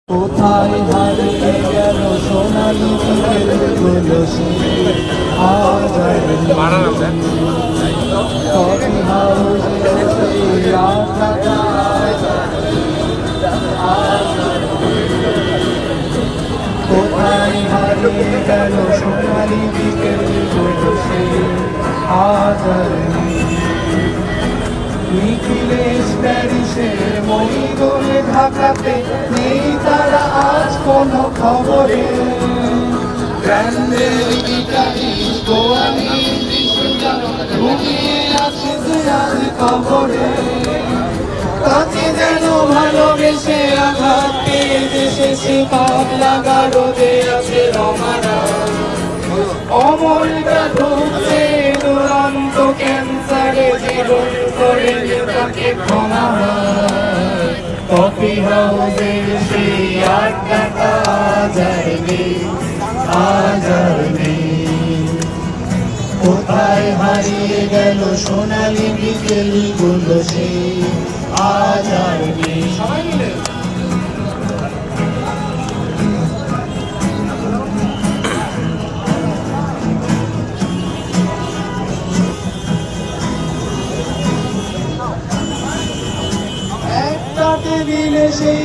কোথায় হারিয়ে গেল সোনালি বিকেলগুলো সে আজ আর নেই। কফি হাউসে সেই রাতটা কোথায় হারিয়ে গেল সোনালি বিকেলগুলো সে আজ আর নেই। নিখিলেশ প্যারিসের মহিদুলে ঢাকাতে নেই তারা আজ কোনো খবরে। গ্র্যান্ডের গিটারিস্ট গোয়ালি ঘুমিয়ে আছে যে আজ খবরে। তাকে যেন ভালোবেসে আঘাত পেয়ে দেশে সে পাগলা গারদে আছে রমারা। অমলটা ঢুকছে দুরন্ত ক্যান্সারে জীবন করে তাকে ক্ষমা। কফি হাউসের সেই আড্ডাটা আজ আর নেই, আজ আর নেই। কোথায় হারিয়ে গেল সোনালি বিকেলগুলো সে আজ আর নেই। সবাই মিলে টেবিলে সেই